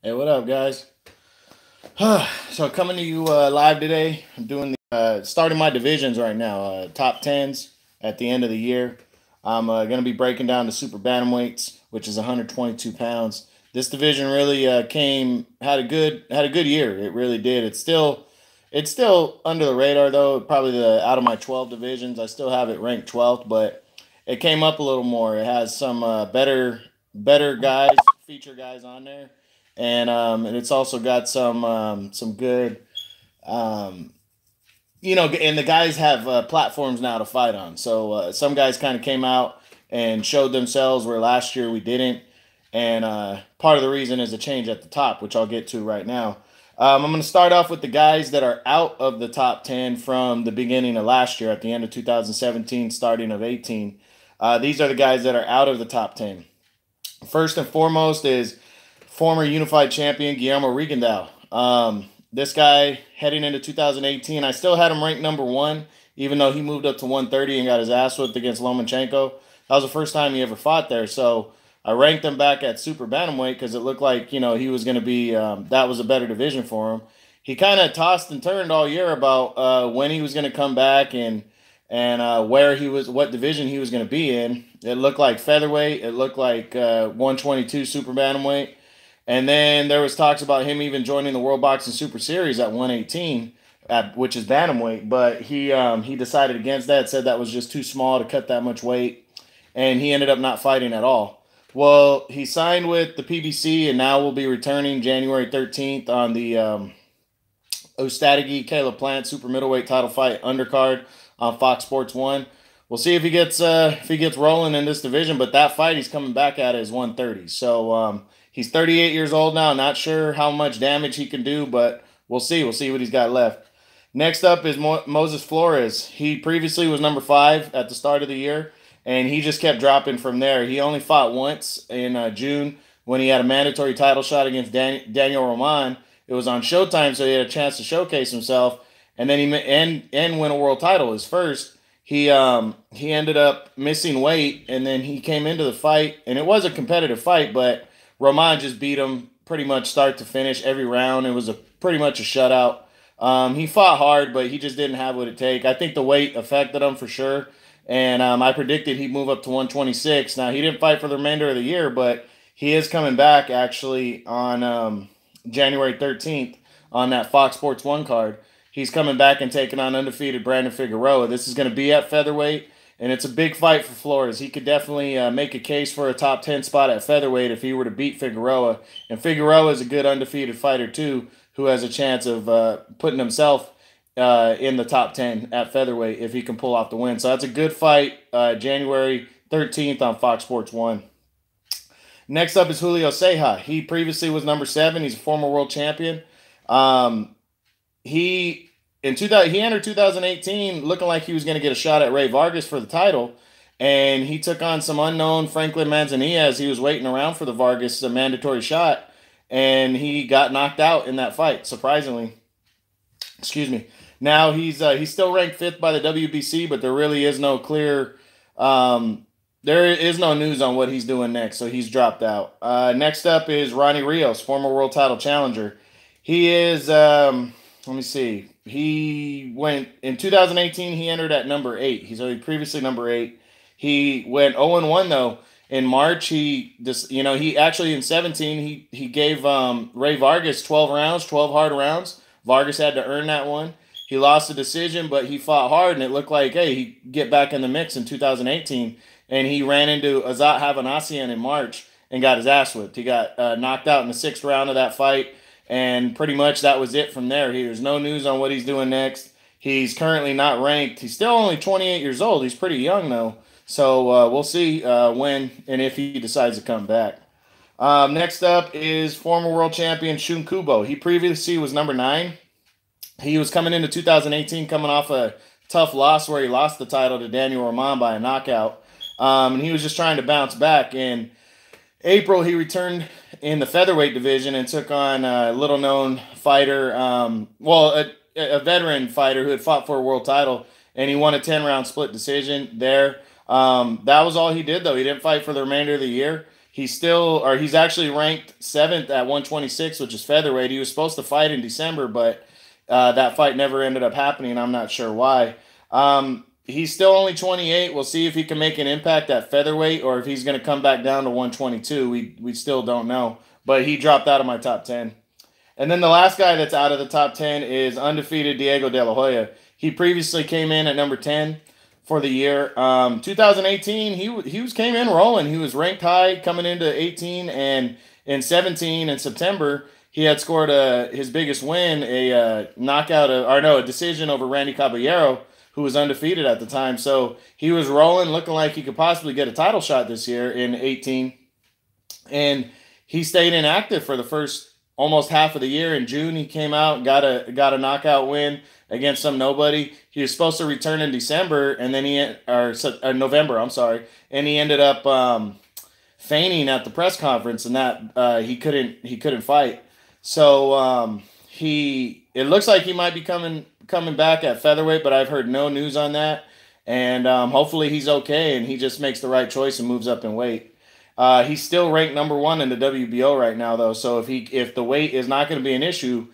Hey, what up, guys? So coming to you live today. I'm doing the starting my divisions right now. Top tens at the end of the year. I'm going to be breaking down the super bantamweights, which is 122 pounds. This division really came had a good year. It really did. It's still under the radar though. Probably the out of my 12 divisions, I still have it ranked 12th, but it came up a little more. It has some better guys, feature guys on there, and it's also got some good, um, and the guys have platforms now to fight on. So some guys kind of came out and showed themselves where last year we didn't, and part of the reason is a change at the top, which I'll get to right now. I'm going to start off with the guys that are out of the top 10 from the beginning of last year, at the end of 2017, starting of 18. These are the guys that are out of the top 10. First and foremost is former unified champion Guillermo Rigondeaux. This guy heading into 2018, I still had him ranked number one, even though he moved up to 130 and got his ass whipped against Lomachenko. That was the first time he ever fought there. So I ranked him back at super bantamweight because it looked like he was going to be that was a better division for him. He kind of tossed and turned all year about when he was going to come back and where he was, what division he was going to be in. It looked like featherweight. It looked like 122 super bantamweight. And then there was talks about him even joining the World Boxing Super Series at 118, which is bantamweight. But he decided against that. Said that was just too small to cut that much weight, and he ended up not fighting at all. Well, he signed with the PBC and now will be returning January 13th on the Ostadagi Caleb Plant super middleweight title fight undercard on Fox Sports One. We'll see if he gets rolling in this division. But that fight he's coming back at is 130. So he's 38 years old now. Not sure how much damage he can do, but we'll see. We'll see what he's got left. Next up is Moses Flores. He previously was number five at the start of the year, and he just kept dropping from there. He only fought once in June when he had a mandatory title shot against Daniel Roman. It was on Showtime, so he had a chance to showcase himself, and then and win a world title. His first. He ended up missing weight, and then he came into the fight, and it was a competitive fight, but Roman just beat him pretty much start to finish every round. It was pretty much a shutout. He fought hard, but he just didn't have what it take. I think the weight affected him for sure, and I predicted he'd move up to 126. Now he didn't fight for the remainder of the year, but he is coming back actually on January 13th on that Fox Sports One card. He's coming back and taking on undefeated Brandon Figueroa. This is going to be at featherweight, and it's a big fight for Flores. He could definitely make a case for a top 10 spot at featherweight if he were to beat Figueroa. And Figueroa is a good undefeated fighter, too, who has a chance of putting himself in the top 10 at featherweight if he can pull off the win. So that's a good fight, January 13th on Fox Sports 1. Next up is Julio Ceja. He previously was number seven. He's a former world champion. Um, he entered 2018 looking like he was going to get a shot at Ray Vargas for the title, and he took on some unknown Franklin Manzanilla. He was waiting around for the Vargas mandatory shot, and he got knocked out in that fight. Surprisingly, excuse me. Now he's still ranked fifth by the WBC, but there really is no clear. There is no news on what he's doing next, so he's dropped out. Next up is Ronnie Rios, former world title challenger. He is. Let me see. He went in 2018. He entered at number eight. He's already previously number eight. He went 0-1 though in March. He actually in 17 he gave Ray Vargas 12 rounds, 12 hard rounds. Vargas had to earn that one. He lost the decision, but he fought hard, and it looked like hey he'd get back in the mix in 2018. And he ran into Azat Havanassian in March and got his ass whipped. He got knocked out in the sixth round of that fight. And pretty much that was it from there. There's no news on what he's doing next. He's currently not ranked. He's still only 28 years old. He's pretty young, though. So we'll see when and if he decides to come back. Next up is former world champion Shun Kubo. He previously was number nine. He was coming into 2018 coming off a tough loss where he lost the title to Daniel Roman by a knockout. And he was just trying to bounce back. In April, he returned in the featherweight division and took on a little-known fighter, a veteran fighter who had fought for a world title, and he won a 10-round split decision there. That was all he did, though. He didn't fight for the remainder of the year. He's actually ranked 7th at 126, which is featherweight. He was supposed to fight in December, but that fight never ended up happening. I'm not sure why. He's still only 28. We'll see if he can make an impact at featherweight or if he's going to come back down to 122. We still don't know. But he dropped out of my top 10. And then the last guy that's out of the top 10 is undefeated Diego De La Hoya. He previously came in at number 10 for the year. 2018, he came in rolling. He was ranked high coming into 18, and in 17 in September, he had scored his biggest win, a decision over Randy Caballero, who was undefeated at the time. So he was rolling, looking like he could possibly get a title shot this year in 18. And he stayed inactive for the first almost half of the year. In June, he came out and got a knockout win against some nobody. He was supposed to return in December, and then November. I'm sorry, and he ended up feigning at the press conference, and that he couldn't fight. So it looks like he might be coming back at featherweight, but I've heard no news on that. And hopefully he's okay and he just makes the right choice and moves up in weight. He's still ranked number 1 in the WBO right now, though. So if the weight is not going to be an issue,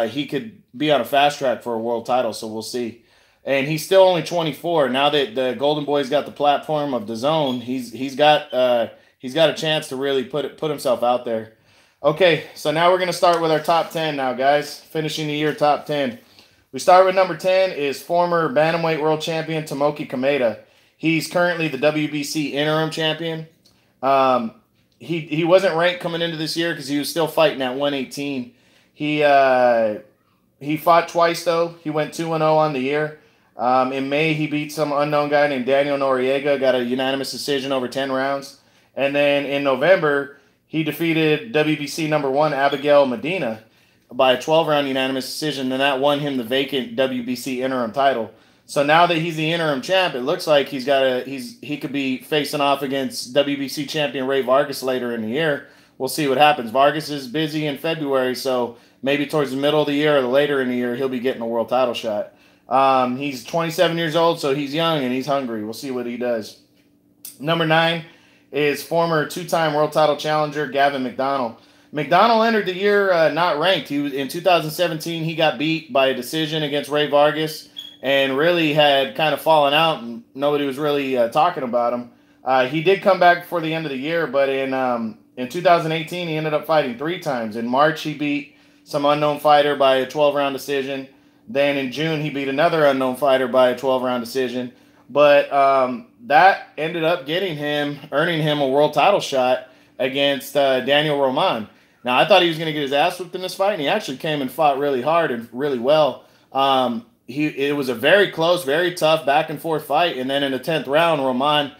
he could be on a fast track for a world title. So we'll see. And he's still only 24. Now that the Golden Boy's got the platform of DAZN, he's got a chance to really put himself out there. Okay, so now we're going to start with our top 10 now, guys. Finishing the year top 10. We start with number 10 is former bantamweight world champion Tomoki Kameda. He's currently the WBC interim champion. He wasn't ranked coming into this year because he was still fighting at 118. He fought twice, though. He went 2-0 on the year. In May, he beat some unknown guy named Daniel Noriega, got a unanimous decision over 10 rounds. And then in November, he defeated WBC number 1 Abigail Medina by a 12-round unanimous decision, and that won him the vacant WBC interim title. So now that he's the interim champ, it looks like he could be facing off against WBC champion Ray Vargas later in the year. We'll see what happens. Vargas is busy in February, so maybe towards the middle of the year or later in the year, he'll be getting a world title shot. He's 27 years old, so he's young and he's hungry. We'll see what he does. Number 9 is former 2-time world title challenger Gavin McDonnell. McDonnell entered the year not ranked. In 2017, he got beat by a decision against Ray Vargas and really had kind of fallen out, and nobody was really talking about him. He did come back before the end of the year, but in 2018, he ended up fighting 3 times. In March, he beat some unknown fighter by a 12-round decision. Then in June, he beat another unknown fighter by a 12-round decision. But that ended up earning him a world title shot against Daniel Roman. Now, I thought he was going to get his ass whipped in this fight, and he actually came and fought really hard and really well. It was a very close, very tough back-and-forth fight, and then in the 10th round, Roman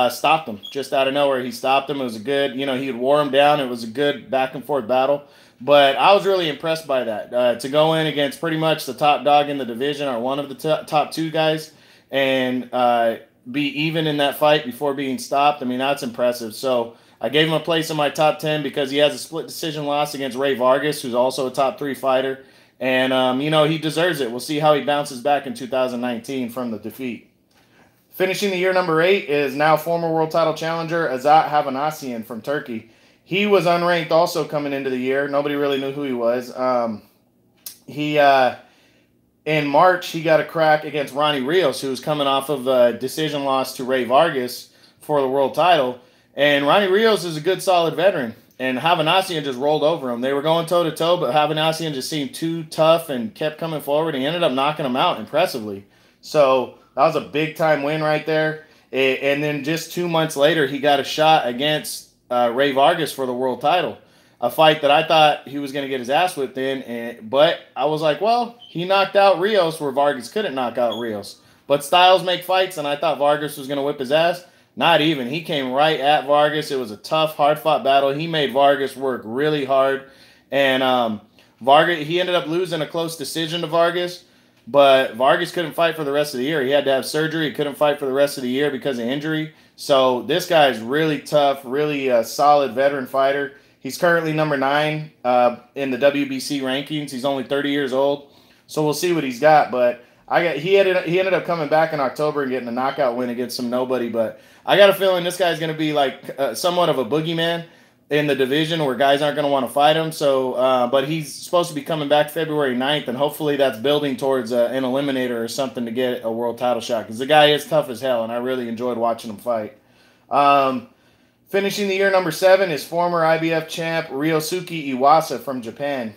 stopped him. Just out of nowhere, he stopped him. It was a good, he had wore him down. It was a good back-and-forth battle. But I was really impressed by that. To go in against pretty much the top dog in the division or one of the top 2 guys and be even in that fight before being stopped, I mean, that's impressive. So I gave him a place in my top 10 because he has a split decision loss against Ray Vargas, who's also a top 3 fighter. And, he deserves it. We'll see how he bounces back in 2019 from the defeat. Finishing the year number 8 is now former world title challenger Azat Havanassian from Turkey. He was unranked also coming into the year. Nobody really knew who he was. In March, he got a crack against Ronnie Rios, who was coming off of a decision loss to Ray Vargas for the world title. And Ronnie Rios is a good, solid veteran. And Havanassian just rolled over him. They were going toe-to-toe, but Havanassian just seemed too tough and kept coming forward. He ended up knocking him out impressively. So that was a big-time win right there. And then just 2 months later, he got a shot against Ray Vargas for the world title. A fight that I thought he was going to get his ass whipped in. But I was like, well, he knocked out Rios where Vargas couldn't knock out Rios. But styles make fights, and I thought Vargas was going to whip his ass. Not even. He came right at Vargas. It was a tough, hard-fought battle. He made Vargas work really hard. And Vargas, he ended up losing a close decision to Vargas. But Vargas couldn't fight for the rest of the year. He had to have surgery. He couldn't fight for the rest of the year because of injury. So this guy's really tough, really solid veteran fighter. He's currently number 9 in the WBC rankings. He's only 30 years old. So we'll see what he's got. But He ended up coming back in October and getting a knockout win against some nobody. But I got a feeling this guy's going to be like somewhat of a boogeyman in the division where guys aren't going to want to fight him. So, but he's supposed to be coming back February 9th, and hopefully that's building towards an eliminator or something to get a world title shot, because the guy is tough as hell, and I really enjoyed watching him fight. Finishing the year number 7 is former IBF champ Ryosuke Iwasa from Japan.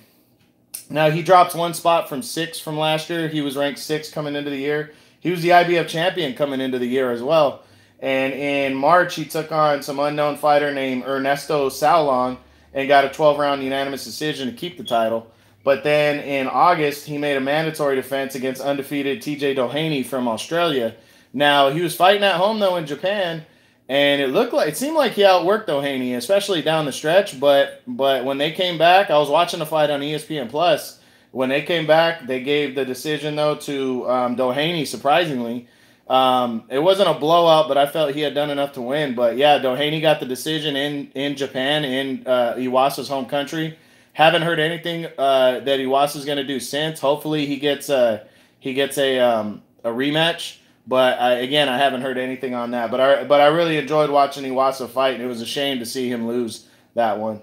Now, he drops one spot from 6 from last year. He was ranked 6 coming into the year. He was the IBF champion coming into the year as well. And in March, he took on some unknown fighter named Ernesto Saulong and got a 12-round unanimous decision to keep the title. But then in August, he made a mandatory defense against undefeated TJ Doheny from Australia. Now, he was fighting at home, though, in Japan, and it seemed like he outworked Doheny, especially down the stretch. But when they came back, I was watching the fight on ESPN Plus. When they came back, they gave the decision, though, to Doheny, surprisingly. It wasn't a blowout, but I felt he had done enough to win. But yeah, Doheny got the decision in Japan, in Iwasa's home country. Haven't heard anything that Iwasa's going to do since. Hopefully he gets a rematch. But I haven't heard anything on that. But I really enjoyed watching Iwasa fight, and it was a shame to see him lose that one.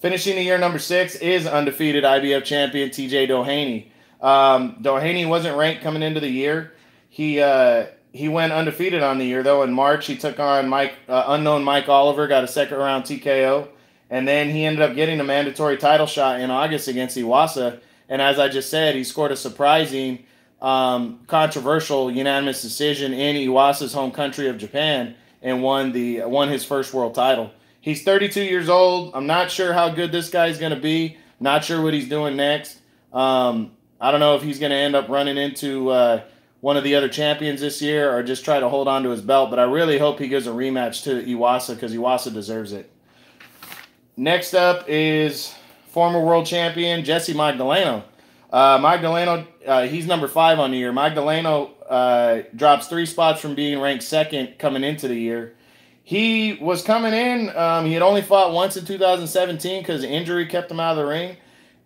Finishing the year number 6 is undefeated IBF champion TJ Doheny. Doheny wasn't ranked coming into the year. He went undefeated on the year, though. In March, he took on unknown Mike Oliver, got a second-round TKO. And then he ended up getting a mandatory title shot in August against Iwasa. And as I just said, he scored a surprising, controversial unanimous decision in Iwasa's home country of Japan and won his first world title. He's 32 years old. I'm not sure how good this guy's going to be. Not sure what he's doing next. I don't know if he's going to end up running into one of the other champions this year or just try to hold on to his belt. But I really hope he gives a rematch to Iwasa, because Iwasa deserves it. Next up is former world champion Jesse Magdaleno. He's number 5 on the year. Magdaleno drops 3 spots from being ranked 2nd coming into the year. He was coming in. He had only fought once in 2017 because injury kept him out of the ring.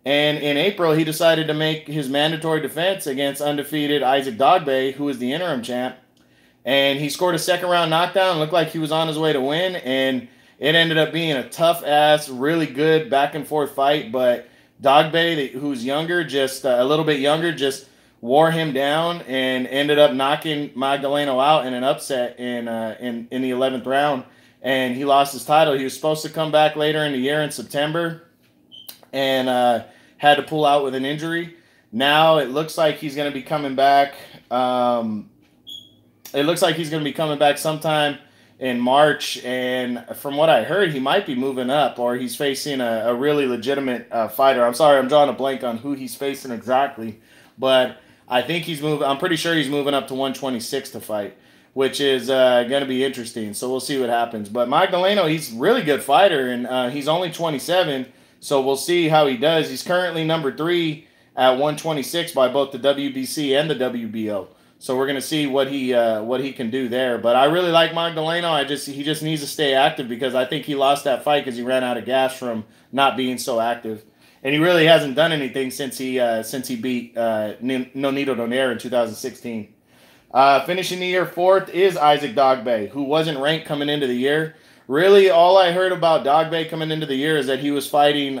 And in April, he decided to make his mandatory defense against undefeated Isaac Dogboe, who was the interim champ. And he scored a second-round knockdown. Looked like he was on his way to win. And it ended up being a tough-ass, really good back-and-forth fight. But Dogboe, who's younger, just a little bit younger, just wore him down and ended up knocking Magdaleno out in an upset in the 11th round. And he lost his title. He was supposed to come back later in the year in September, and had to pull out with an injury. Now it looks like he's going to be coming back. It looks like he's going to be coming back sometime in March. And from what I heard, he might be moving up, or he's facing a really legitimate fighter. I'm sorry, I'm drawing a blank on who he's facing exactly. But I think he's moving. I'm pretty sure he's moving up to 126 to fight, which is going to be interesting. So we'll see what happens. But Magdaleno, he's a really good fighter, and he's only 27. So we'll see how he does. He's currently number 3 at 126 by both the WBC and the WBO. So we're gonna see what he can do there. But I really like Magdaleno. He just needs to stay active, because I think he lost that fight because he ran out of gas from not being so active. And he really hasn't done anything since he beat Nonito Donaire in 2016. Finishing the year 4th is Isaac Dogboe, who wasn't ranked coming into the year. Really, all I heard about Dogboe coming into the year is that he was fighting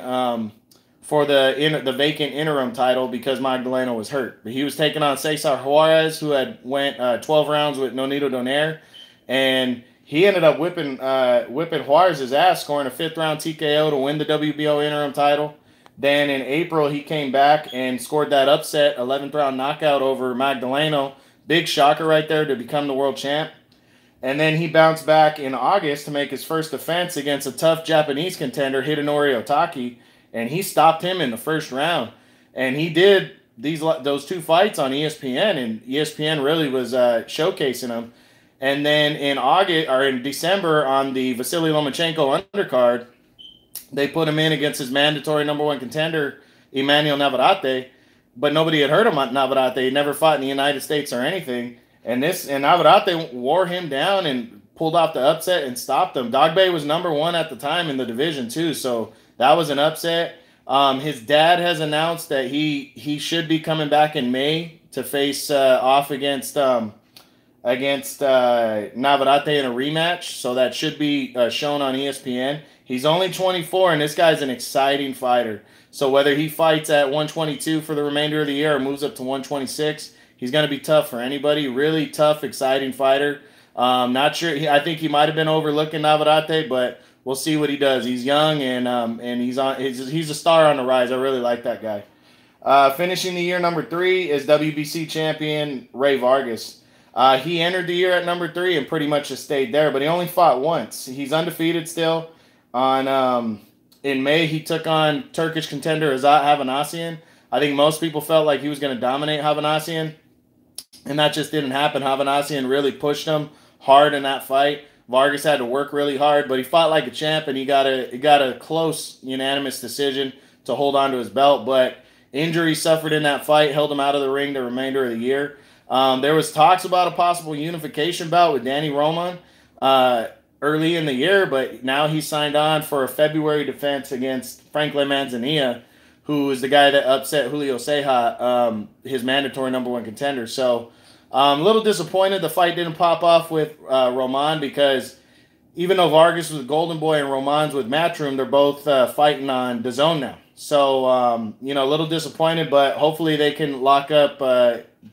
for the vacant interim title because Magdaleno was hurt. But he was taking on Cesar Juarez, who had went 12 rounds with Nonito Donaire, and he ended up whipping Juarez's ass, scoring a 5th round TKO to win the WBO interim title. Then in April, he came back and scored that upset 11th round knockout over Magdaleno. Big shocker right there to become the world champ. And then he bounced back in August to make his first defense against a tough Japanese contender, Hidenori Otaki, and he stopped him in the first round. And he did those 2 fights on ESPN, and ESPN really was showcasing him. And then in December on the Vasily Lomachenko undercard, they put him in against his mandatory number 1 contender, Emmanuel Navarrete, but nobody had heard of Navarrete. He never fought in the United States or anything. And Navarrete wore him down and pulled off the upset and stopped him. Dogboe was number 1 at the time in the division too, so that was an upset. His dad has announced that he should be coming back in May to face off against Navarrete in a rematch. So that should be shown on ESPN. He's only 24, and this guy's an exciting fighter. So whether he fights at 122 for the remainder of the year or moves up to 126, he's going to be tough for anybody. Really tough, exciting fighter. Not sure. I think he might have been overlooking Navarrete, but we'll see what he does. He's young, and he's a star on the rise. I really like that guy. Finishing the year number 3 is WBC champion Rey Vargas. He entered the year at number 3 and pretty much just stayed there, but he only fought once. He's undefeated still. In May, he took on Turkish contender Azat Havanassian. I think most people felt like he was going to dominate Havanassian, and that just didn't happen. Havanassian really pushed him hard in that fight. Vargas had to work really hard, but he fought like a champ, and he got a close unanimous decision to hold on to his belt. But injury suffered in that fight held him out of the ring the remainder of the year. There was talks about a possible unification bout with Danny Roman early in the year, but now he signed on for a February defense against Franklin Manzanilla, who is the guy that upset Julio Ceja, his mandatory number 1 contender. So a little disappointed the fight didn't pop off with Roman, because even though Vargas was Golden Boy and Roman's with Matchroom, they're both fighting on DAZN now. So, a little disappointed, but hopefully they can lock up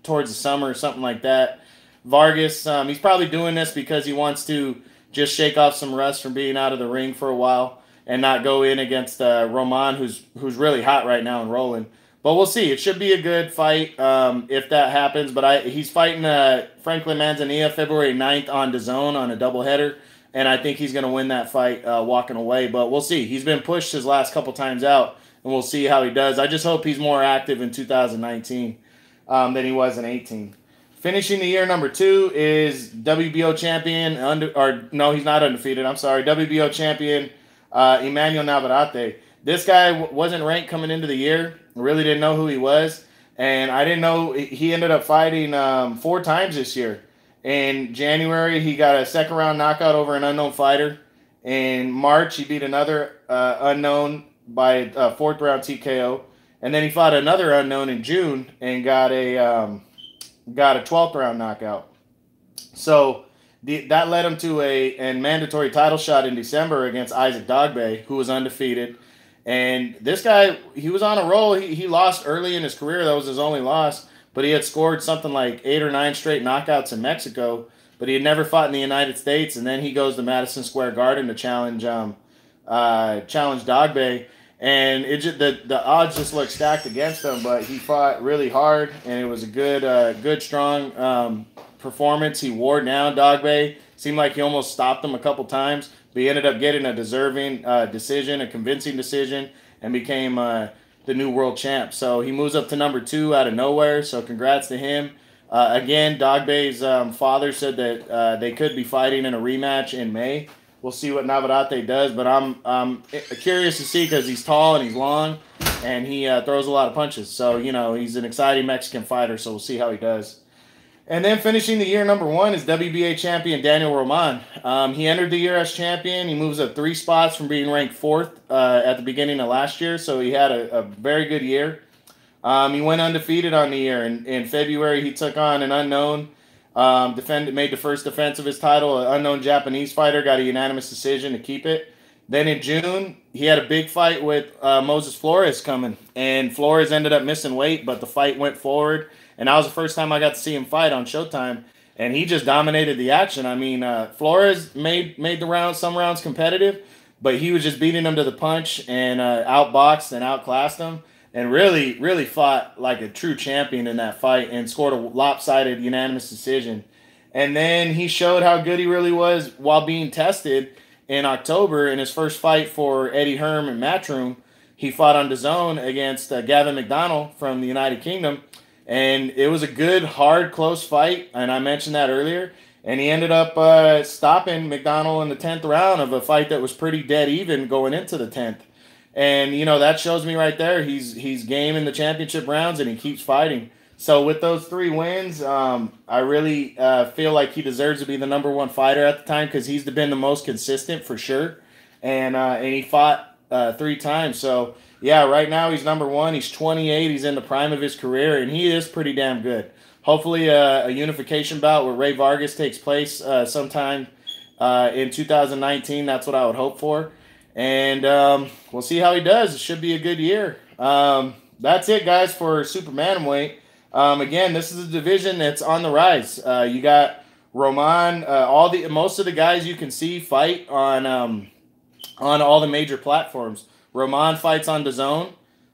towards the summer or something like that. Vargas, he's probably doing this because he wants to just shake off some rust from being out of the ring for a while and not go in against Roman, who's really hot right now and rolling. But we'll see. It should be a good fight if that happens. But he's fighting Franklin Manzanilla February 9th on DAZN on a doubleheader, and I think he's going to win that fight walking away. But we'll see. He's been pushed his last couple times out, and we'll see how he does. I just hope he's more active in 2019 than he was in 18. Finishing the year number 2 is WBO champion, he's not undefeated, I'm sorry, WBO champion Emmanuel Navarrete. This guy wasn't ranked coming into the year. Really didn't know who he was. And I didn't know he ended up fighting 4 times this year. In January, he got a second-round knockout over an unknown fighter. In March, he beat another unknown by a 4th-round TKO. And then he fought another unknown in June and got a 12th-round knockout. So that led him to a mandatory title shot in December against Isaac Dogbe, who was undefeated. And this guy, he was on a roll. He lost early in his career. That was his only loss. But he had scored something like 8 or 9 straight knockouts in Mexico. But he had never fought in the United States. And then he goes to Madison Square Garden to challenge Dogbe. And the odds just looked stacked against him. But he fought really hard. And it was a good strong performance. He wore down Dogbe. Seemed like he almost stopped him a couple times. But he ended up getting a deserving decision, a convincing decision, and became the new world champ. So he moves up to number 2 out of nowhere. So congrats to him. Again, Dogbe's father said that they could be fighting in a rematch in May. We'll see what Navarrete does, but I'm curious to see because he's tall and he's long, and he throws a lot of punches. So, he's an exciting Mexican fighter, so we'll see how he does. And then finishing the year number 1 is WBA champion Daniel Roman. He entered the year as champion. He moves up 3 spots from being ranked 4th at the beginning of last year, so he had a very good year. He went undefeated on the year. In February, he took on an unknown, made the first defense of his title. An unknown Japanese fighter, got a unanimous decision to keep it. Then in June, he had a big fight with Moses Flores coming, and Flores ended up missing weight, but the fight went forward. And that was the first time I got to see him fight on Showtime, and he just dominated the action. I mean, Flores made some rounds competitive, but he was just beating him to the punch and outboxed and outclassed him, and really, really fought like a true champion in that fight and scored a lopsided unanimous decision. And then he showed how good he really was while being tested in October in his first fight for Eddie Hearn and Matchroom. He fought on DAZN against Gavin McDonnell from the United Kingdom. And it was a good, hard, close fight, and I mentioned that earlier. And he ended up stopping McDonnell in the 10th round of a fight that was pretty dead even going into the 10th. And, that shows me right there he's game in the championship rounds, and he keeps fighting. So with those 3 wins, I really feel like he deserves to be the number 1 fighter at the time because he's been the most consistent for sure. And he fought 3 times. So, yeah, right now he's number 1. He's 28. He's in the prime of his career, and he is pretty damn good. Hopefully, a unification bout with Ray Vargas takes place sometime in 2019. That's what I would hope for. And we'll see how he does. It should be a good year. That's it, guys, for Super Bantamweight. Again, this is a division that's on the rise. You got Roman. Most of the guys you can see fight on all the major platforms. Roman fights on DAZN.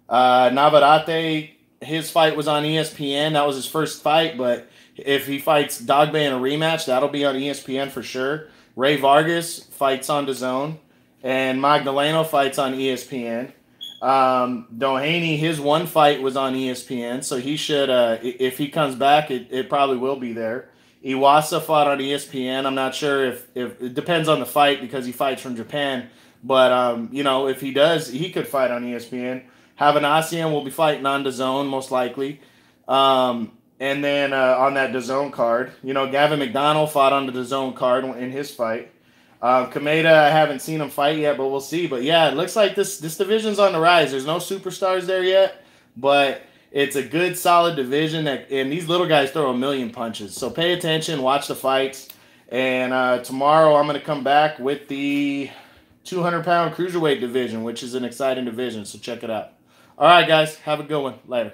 Navarrete, his fight was on ESPN. That was his first fight, but if he fights Dogbe in a rematch, that'll be on ESPN for sure. Ray Vargas fights on DAZN, and Magdaleno fights on ESPN. Doheny, his one fight was on ESPN, so he should, if he comes back, it probably will be there. Iwasa fought on ESPN. I'm not sure if it depends on the fight because he fights from Japan. But, if he does, he could fight on ESPN. Havanassian will be fighting on DAZN, most likely. And then on that DAZN card, Gavin McDonald fought on the DAZN card in his fight. Kameda, I haven't seen him fight yet, but we'll see. But, yeah, it looks like this division's on the rise. There's no superstars there yet, but it's a good, solid division. And these little guys throw a million punches. So pay attention, watch the fights. And tomorrow I'm going to come back with the 200-pound cruiserweight division, which is an exciting division, so check it out. All right, guys, have a good one. Later.